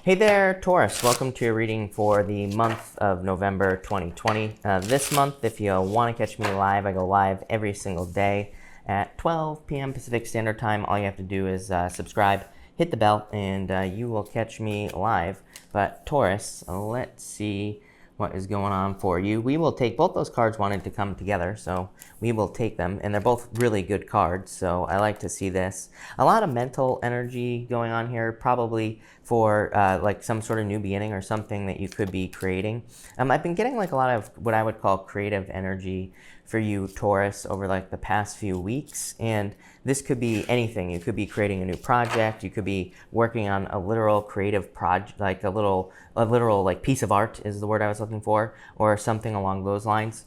Hey there, Taurus. Welcome to your reading for the month of November 2020. This month, if you want to catch me live, I go live every single day at 12 p.m. Pacific Standard Time. All you have to do is subscribe, hit the bell, and you will catch me live. But Taurus, let's see what is going on for you. We will take both those cards wanted to come together, so we will take them, and they're both really good cards, so I like to see this. A lot of mental energy going on here, probably for like some sort of new beginning or something that you could be creating. I've been getting like a lot of what I would call creative energy for you, Taurus, over like the past few weeks, and this could be anything. You could be creating a new project. You could be working on a literal creative project, like a literal like piece of art is the word I was looking for, or something along those lines.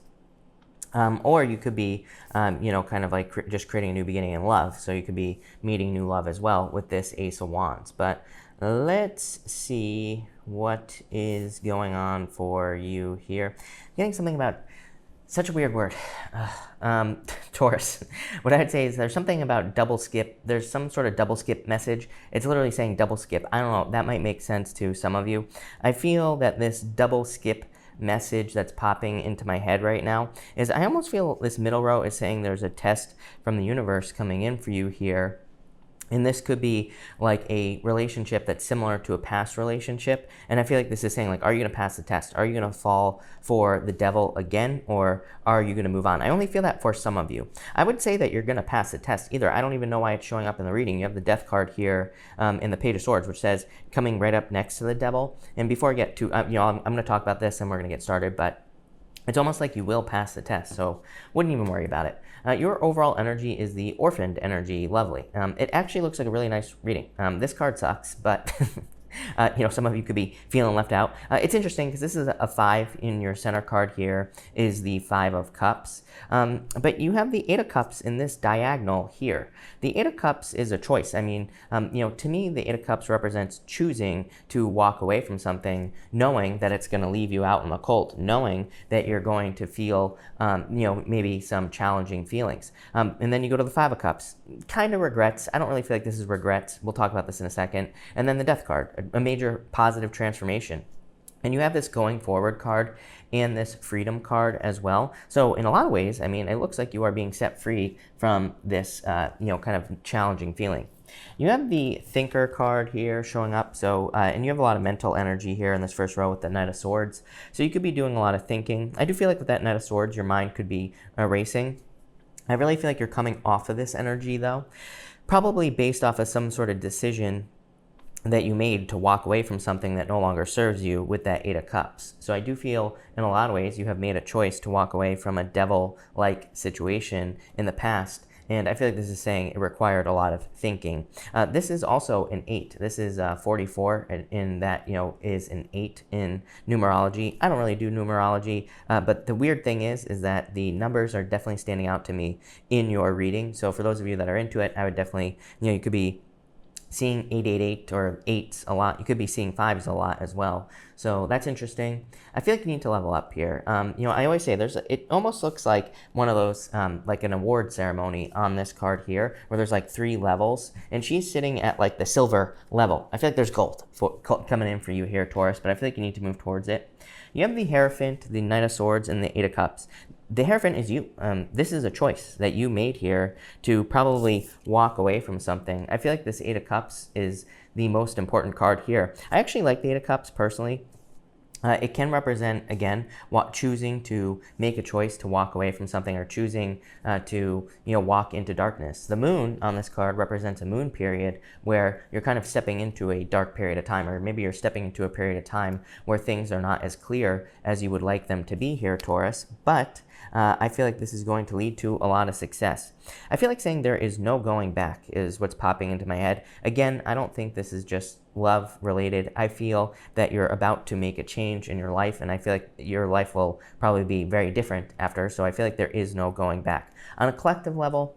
Or you could be, kind of like just creating a new beginning in love. So you could be meeting new love as well with this Ace of Wands. But let's see what is going on for you here. Getting something about such a weird word. Taurus. What I'd say is there's something about double skip. There's some sort of double skip message. It's literally saying double skip. I don't know. That might make sense to some of you. I feel that this double skip message that's popping into my head right now is I almost feel this middle row is saying there's a test from the universe coming in for you here. And this could be like a relationship that's similar to a past relationship. And I feel like this is saying, like, are you going to pass the test? Are you going to fall for the devil again? Or are you going to move on? I only feel that for some of you. I would say that you're going to pass the test either. I don't even know why it's showing up in the reading. You have the Death card here in the Page of Swords, which says coming right up next to the devil. And before I get to, I'm going to talk about this and we're going to get started. But it's almost like you will pass the test, so wouldn't even worry about it. Your overall energy is the orphaned energy. Lovely. It actually looks like a really nice reading. This card sucks, but some of you could be feeling left out. It's interesting because this is a 5 in your center card here is the 5 of Cups. But you have the 8 of Cups in this diagonal here. The 8 of Cups is a choice. I mean, to me, the 8 of Cups represents choosing to walk away from something, knowing that it's going to leave you out in the cold, knowing that you're going to feel, maybe some challenging feelings. And then you go to the 5 of Cups, kind of regrets. I don't really feel like this is regrets. We'll talk about this in a second. And then the Death card, a major positive transformation. And you have this going forward card and this freedom card as well. So in a lot of ways, I mean, it looks like you are being set free from this, kind of challenging feeling. You have the Thinker card here showing up. So, and you have a lot of mental energy here in this first row with the Knight of Swords. So you could be doing a lot of thinking. I do feel like with that Knight of Swords, your mind could be racing. I really feel like you're coming off of this energy though, probably based off of some sort of decision that you made to walk away from something that no longer serves you with that 8 of Cups. So I do feel in a lot of ways you have made a choice to walk away from a devil-like situation in the past. And I feel like this is saying it required a lot of thinking. This is also an 8. This is 44 in that, is an 8 in numerology. I don't really do numerology, but the weird thing is that the numbers are definitely standing out to me in your reading. So for those of you that are into it, I would definitely, you could be seeing 888 or 8s a lot. You could be seeing 5s a lot as well. So that's interesting. I feel like you need to level up here. I always say it almost looks like one of those, like an award ceremony on this card here, where there's like 3 levels, and she's sitting at like the silver level. I feel like there's gold coming in for you here, Taurus, but I feel like you need to move towards it. You have the Hierophant, the Knight of Swords, and the 8 of Cups. The Hierophant is you. This is a choice that you made here to probably walk away from something. I feel like this 8 of Cups is the most important card here. I actually like the 8 of Cups personally. It can represent, again, choosing to make a choice to walk away from something or choosing to walk into darkness. The moon on this card represents a moon period where you're kind of stepping into a dark period of time, or maybe you're stepping into a period of time where things are not as clear as you would like them to be here, Taurus. But I feel like this is going to lead to a lot of success. I feel like saying there is no going back is what's popping into my head. Again, I don't think this is just love related. I feel that you're about to make a change in your life, and I feel like your life will probably be very different after. So I feel like there is no going back. On a collective level,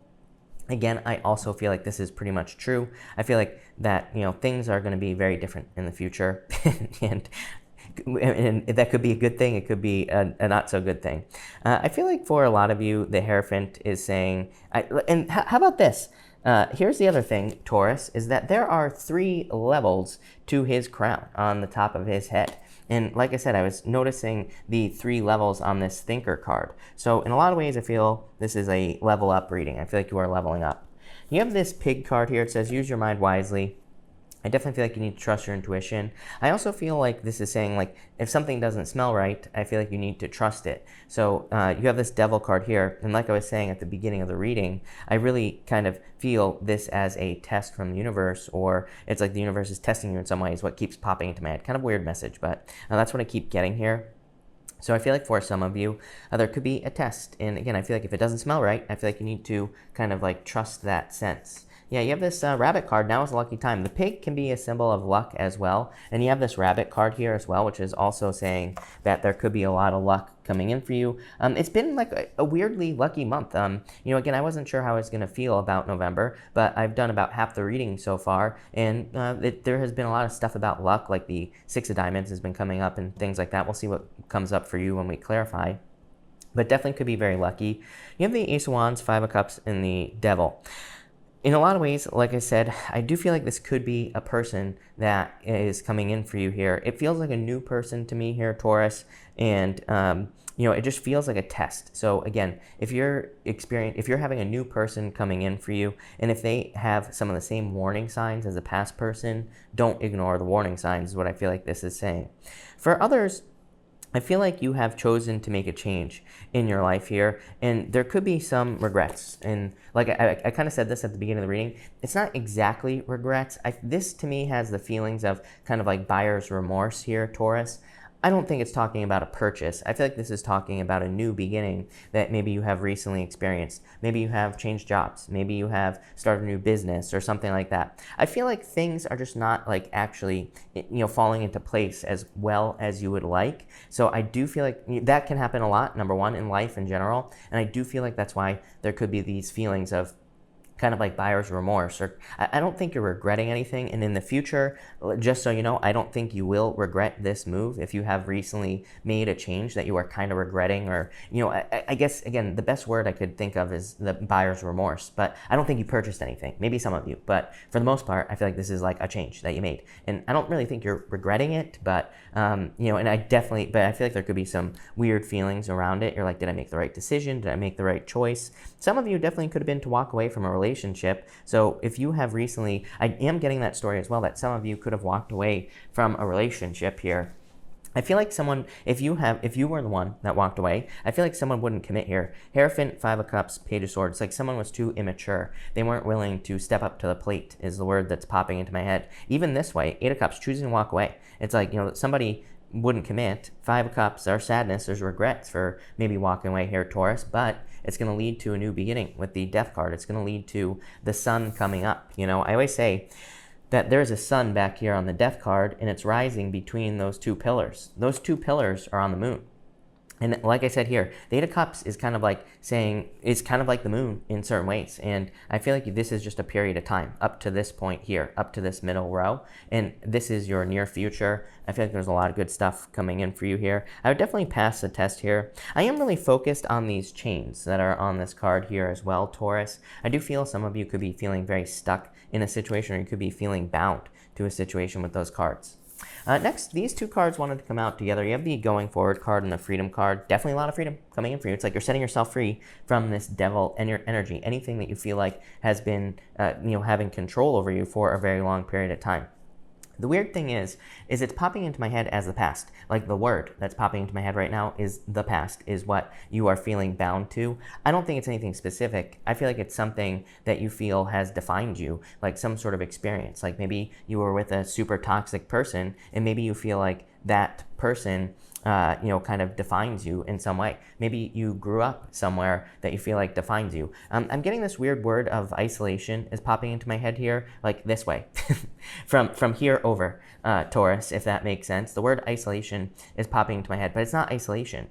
again, I also feel like this is pretty much true. I feel like that, things are going to be very different in the future. and that could be a good thing. It could be a not so good thing. I feel like for a lot of you, the Hierophant is saying, and how about this? Here's the other thing, Taurus, is that there are 3 levels to his crown on the top of his head. And like I said, I was noticing the 3 levels on this thinker card. So in a lot of ways, I feel this is a level up reading. I feel like you are leveling up. You have this pig card here. It says, use your mind wisely. I definitely feel like you need to trust your intuition. I also feel like this is saying, like, if something doesn't smell right, I feel like you need to trust it. So you have this devil card here, and like I was saying at the beginning of the reading, I really kind of feel this as a test from the universe, or it's like the universe is testing you in some ways, what keeps popping into my head. Kind of weird message, but that's what I keep getting here. So I feel like for some of you, there could be a test. And again, I feel like if it doesn't smell right, I feel like you need to kind of like trust that sense. Yeah, you have this rabbit card. Now is a lucky time. The pig can be a symbol of luck as well. And you have this rabbit card here as well, which is also saying that there could be a lot of luck coming in for you. It's been like a weirdly lucky month. You know, again, I wasn't sure how I was going to feel about November, but I've done about half the reading so far. And there has been a lot of stuff about luck, like the 6 of Diamonds has been coming up and things like that. We'll see what comes up for you when we clarify. But definitely could be very lucky. You have the Ace of Wands, 5 of Cups, and the Devil. In a lot of ways, like I said, I do feel like this could be a person that is coming in for you here. It feels like a new person to me here, Taurus, and you know, it just feels like a test. So again, if you're having a new person coming in for you, and if they have some of the same warning signs as a past person, don't ignore the warning signs, is what I feel like this is saying. For others, I feel like you have chosen to make a change in your life here, and there could be some regrets. And like I kind of said this at the beginning of the reading, it's not exactly regrets. This to me has the feelings of kind of like buyer's remorse here, Taurus. I don't think it's talking about a purchase. I feel like this is talking about a new beginning that maybe you have recently experienced. Maybe you have changed jobs. Maybe you have started a new business or something like that. I feel like things are just not like actually, you know, falling into place as well as you would like. So I do feel like that can happen a lot, number one, in life in general. And I do feel like that's why there could be these feelings of kind of like buyer's remorse, or I don't think you're regretting anything. And in the future, just so you know, I don't think you will regret this move if you have recently made a change that you are kind of regretting, or, you know, I guess, again, the best word I could think of is the buyer's remorse, but I don't think you purchased anything, maybe some of you, but for the most part, I feel like this is like a change that you made. And I don't really think you're regretting it, but, you know, and I feel like there could be some weird feelings around it. You're like, did I make the right decision? Did I make the right choice? Some of you definitely could have been to walk away from a relationship. So if you have recently, I am getting that story as well, that some of you could have walked away from a relationship here. I feel like someone, if you were the one that walked away, I feel like someone wouldn't commit here. Hierophant, 5 of Cups, Page of Swords. It's like someone was too immature. They weren't willing to step up to the plate is the word that's popping into my head. Even this way, 8 of Cups, choosing to walk away. It's like, you know, somebody wouldn't commit. 5 of Cups, there's sadness, there's regrets for maybe walking away here, Taurus, but it's going to lead to a new beginning with the Death card. It's going to lead to the sun coming up. You know, I always say that there's a sun back here on the Death card, and it's rising between those 2 pillars. Those 2 pillars are on the moon. And like I said here, the 8 of Cups is kind of like saying, it's kind of like the moon in certain ways. And I feel like this is just a period of time up to this point here, up to this middle row. And this is your near future. I feel like there's a lot of good stuff coming in for you here. I would definitely pass the test here. I am really focused on these chains that are on this card here as well, Taurus. I do feel some of you could be feeling very stuck in a situation, or you could be feeling bound to a situation with those cards. Next, these 2 cards wanted to come out together. You have the Going Forward card and the Freedom card. Definitely a lot of freedom coming in for you. It's like you're setting yourself free from this devil and your energy. Anything that you feel like has been, you know, having control over you for a very long period of time. The weird thing is it's popping into my head as the past. Like the word that's popping into my head right now is the past, is what you are feeling bound to. I don't think it's anything specific. I feel like it's something that you feel has defined you, like some sort of experience. Like maybe you were with a super toxic person, and maybe you feel like that person you know, kind of defines you in some way. Maybe you grew up somewhere that you feel like defines you. I'm getting this weird word of isolation is popping into my head here, like this way, from here over, Taurus, if that makes sense. The word isolation is popping into my head, but it's not isolation.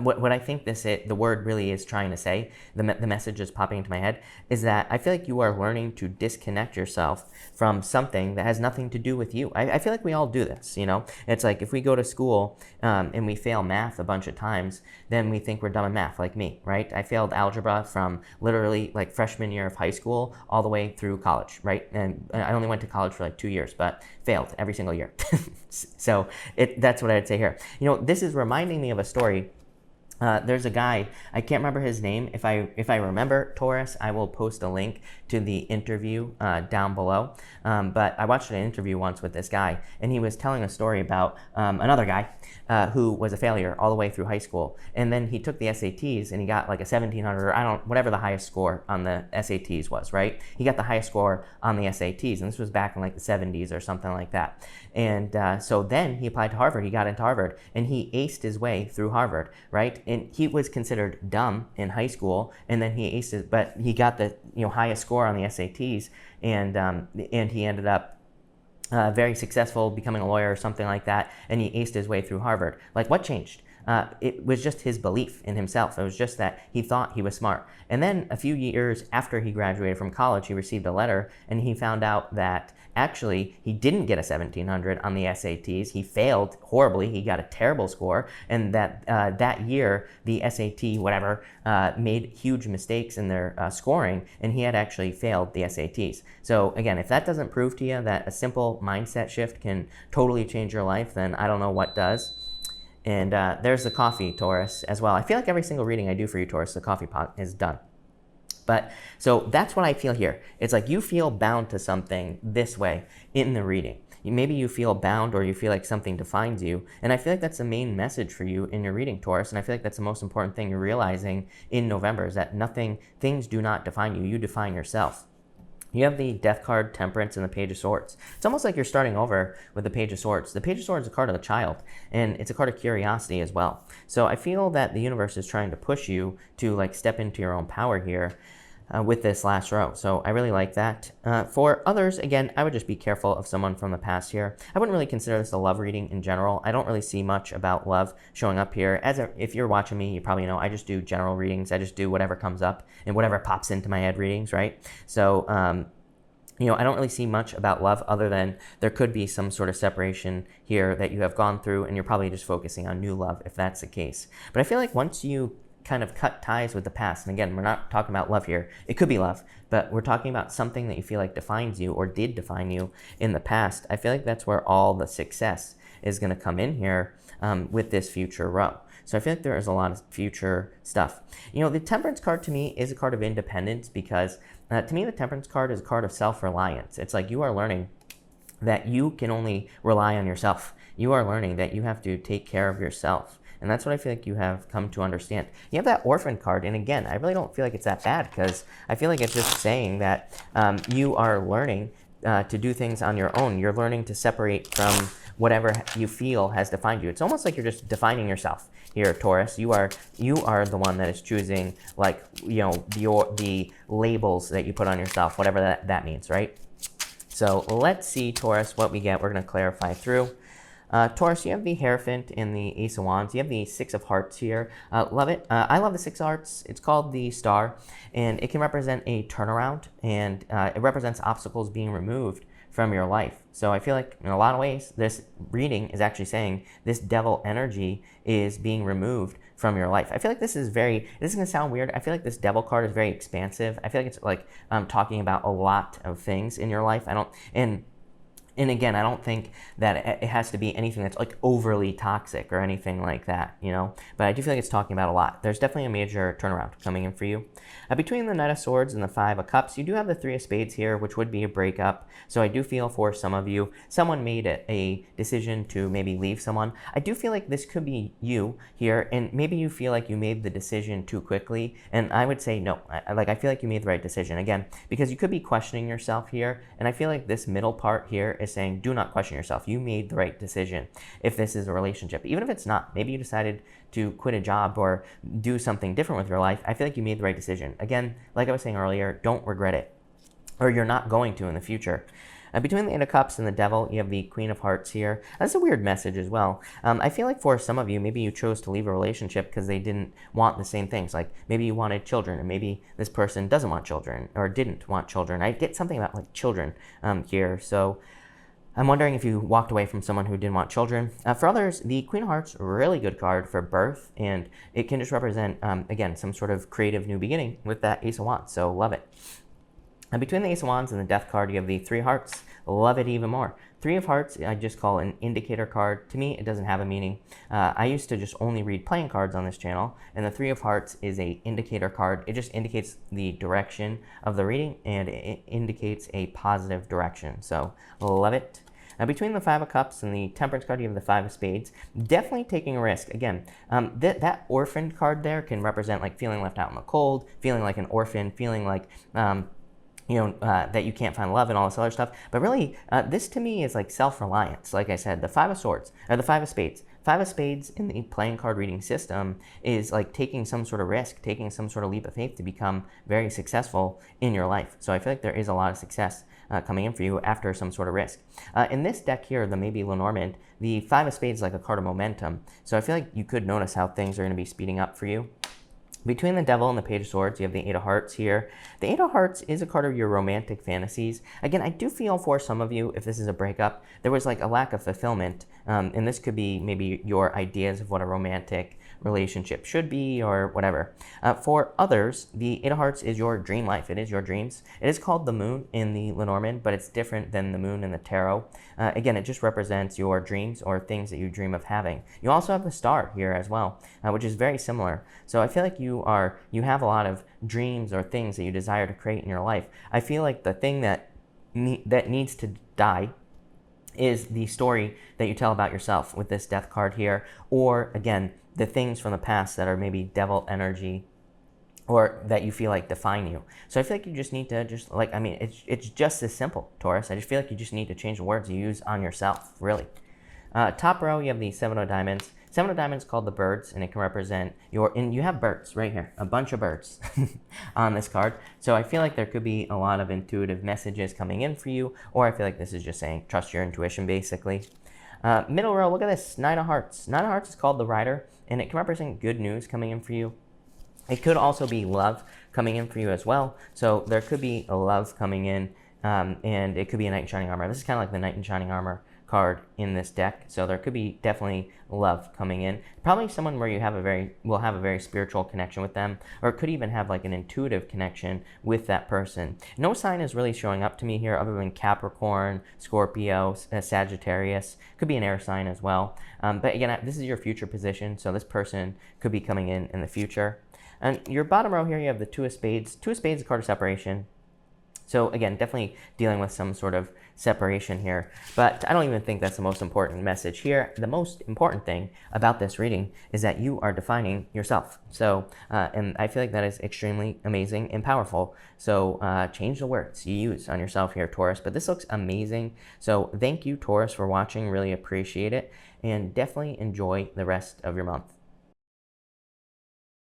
what I think the word really is trying to say, the message is popping into my head, is that I feel like you are learning to disconnect yourself from something that has nothing to do with you. I feel like we all do this, you know? It's like if we go to school and we fail math a bunch of times, then we think we're dumb at math, like me, right? I failed algebra from literally like freshman year of high school all the way through college, right? And I only went to college for like 2 years, but failed every single year. So that's what I'd say here. You know, this is reminding me of a story. There's a guy, I can't remember his name. If I remember, Taurus, I will post a link to the interview down below. But I watched an interview once with this guy, and he was telling a story about another guy who was a failure all the way through high school. And then he took the SATs, and he got like a 1700, or whatever the highest score on the SATs was, right? He got the highest score on the SATs, and this was back in like the 70s or something like that. And so then he applied to Harvard. He got into Harvard, and he aced his way through Harvard, right? And he was considered dumb in high school, and then he aced it, but he got the highest score on the SATs, and he ended up very successful, becoming a lawyer or something like that, and he aced his way through Harvard. Like, what changed? It was just his belief in himself. It was just that he thought he was smart. And then a few years after he graduated from college, he received a letter, and he found out that actually he didn't get a 1700 on the SATs. He failed horribly. He got a terrible score, and that year the SAT made huge mistakes in their scoring, and he had actually failed the SATs. So again, if that doesn't prove to you that a simple mindset shift can totally change your life, then I don't know what does. And there's the coffee, Taurus, as well. I feel like every single reading I do for you, Taurus, the coffee pot is done. But so that's what I feel here. It's like you feel bound to something this way in the reading. Maybe you feel bound, or you feel like something defines you. And I feel like that's the main message for you in your reading, Taurus. And I feel like that's the most important thing you're realizing in November, is that things do not define you. You define yourself. You have the Death card, Temperance, and the Page of Swords. It's almost like you're starting over with the Page of Swords. The Page of Swords is a card of the child, and it's a card of curiosity as well. So I feel that the universe is trying to push you to like step into your own power here with this last row. So I really like that. For others, again, I would just be careful of someone from the past here. I wouldn't really consider this a love reading in general. I don't really see much about love showing up here. If you're watching me, you probably know I just do general readings. I just do whatever comes up and whatever pops into my head readings, right? So, I don't really see much about love, other than there could be some sort of separation here that you have gone through, and you're probably just focusing on new love if that's the case. But I feel like once you kind of cut ties with the past, and again, we're not talking about love here. It could be love, but we're talking about something that you feel like defines you or did define you in the past. I feel like that's where all the success is going to come in here with this future row. So I feel like there is a lot of future stuff. The Temperance card to me is a card of independence, because to me the Temperance card is a card of self-reliance. It's like you are learning that you can only rely on yourself. You are learning that you have to take care of yourself. And that's what I feel like you have come to understand. You have that Orphan card, and again, I really don't feel like it's that bad, because I feel like it's just saying that you are learning to do things on your own. You're learning to separate from whatever you feel has defined you. It's almost like you're just defining yourself here, Taurus. You are the one that is choosing, like, the labels that you put on yourself, whatever that means, right? So let's see, Taurus, what we get. We're going to clarify through. Taurus, you have the Hierophant and the Ace of Wands. You have the Six of Hearts here. Love it. I love the Six of Hearts. It's called the Star, and it can represent a turnaround, and it represents obstacles being removed from your life. So I feel like in a lot of ways, this reading is actually saying this devil energy is being removed from your life. I feel like this is going to sound weird. I feel like this devil card is very expansive. I feel like it's like talking about a lot of things in your life. And again, I don't think that it has to be anything that's like overly toxic or anything like that, but I do feel like it's talking about a lot. There's definitely a major turnaround coming in for you. Between the Knight of Swords and the Five of Cups, you do have the Three of Spades here, which would be a breakup. So I do feel for some of you, someone made a decision to maybe leave someone. I do feel like this could be you here, and maybe you feel like you made the decision too quickly, and I would say no. I feel like you made the right decision, again, because you could be questioning yourself here, and I feel like this middle part here is saying do not question yourself. You made the right decision if this is a relationship. Even if it's not, maybe you decided to quit a job or do something different with your life. I feel like you made the right decision. Again, like I was saying earlier, don't regret it, or you're not going to in the future. Between the Eight of Cups and the Devil, you have the Queen of Hearts here. That's a weird message as well. I feel like for some of you, maybe you chose to leave a relationship because they didn't want the same things. Like maybe you wanted children, and maybe this person doesn't want children or didn't want children. I get something about like children here. So I'm wondering if you walked away from someone who didn't want children. For others, the Queen of Hearts, really good card for birth, and it can just represent, again, some sort of creative new beginning with that Ace of Wands, so love it. And between the Ace of Wands and the Death card, you have the Three of Hearts. Love it even more. Three of Hearts, I just call an indicator card. To me, it doesn't have a meaning. I used to just only read playing cards on this channel, and the Three of Hearts is a indicator card. It just indicates the direction of the reading, and it indicates a positive direction. So, love it. Now, between the Five of Cups and the Temperance card, you have the Five of Spades. Definitely taking a risk. Again, that orphan card there can represent like feeling left out in the cold, feeling like an orphan, feeling like that you can't find love and all this other stuff. But really, this to me is like self-reliance. Like I said, the Five of Swords, or the Five of Spades. Five of Spades in the playing card reading system is like taking some sort of risk, taking some sort of leap of faith to become very successful in your life. So I feel like there is a lot of success coming in for you after some sort of risk. In this deck here, the maybe Lenormand, the Five of Spades is like a card of momentum. So I feel like you could notice how things are going to be speeding up for you. Between the Devil and the Page of Swords, you have the Eight of Hearts here. The Eight of Hearts is a card of your romantic fantasies. Again, I do feel for some of you, if this is a breakup, there was like a lack of fulfillment. And this could be maybe your ideas of what a romantic relationship should be or whatever. For others, the Eight of Hearts is your dream life. It is your dreams. It is called the Moon in the Lenormand, but it's different than the Moon in the Tarot. Again, it just represents your dreams or things that you dream of having. You also have the Star here as well, which is very similar. So I feel like you have a lot of dreams or things that you desire to create in your life. I feel like the thing that needs to die is the story that you tell about yourself with this Death card here, or again, the things from the past that are maybe devil energy or that you feel like define you. So I feel like you just need to it's just as simple, Taurus. I just feel like you just need to change the words you use on yourself, really. Top row, you have the Seven of Diamonds. Seven of Diamonds is called the Birds, and it can represent and you have birds right here, a bunch of birds on this card. So I feel like there could be a lot of intuitive messages coming in for you, or I feel like this is just saying trust your intuition, basically. Middle row, look at this, Nine of Hearts. Nine of Hearts is called the Rider, and it can represent good news coming in for you. It could also be love coming in for you as well. So there could be a love coming in, and it could be a Knight in Shining Armor. This is kind of like the Knight in Shining Armor card in this deck. So there could be definitely love coming in. Probably someone where you will have a very spiritual connection with them, or it could even have like an intuitive connection with that person. No sign is really showing up to me here other than Capricorn, Scorpio, Sagittarius. Could be an air sign as well. But again, this is your future position, so this person could be coming in the future. And your bottom row here, you have the Two of Spades. Two of Spades is a card of separation. So again, definitely dealing with some sort of separation here. But I don't even think that's the most important message here. The most important thing about this reading is that you are defining yourself. So, and I feel like that is extremely amazing and powerful. So change the words you use on yourself here, Taurus. But this looks amazing. So thank you, Taurus, for watching. Really appreciate it. And definitely enjoy the rest of your month.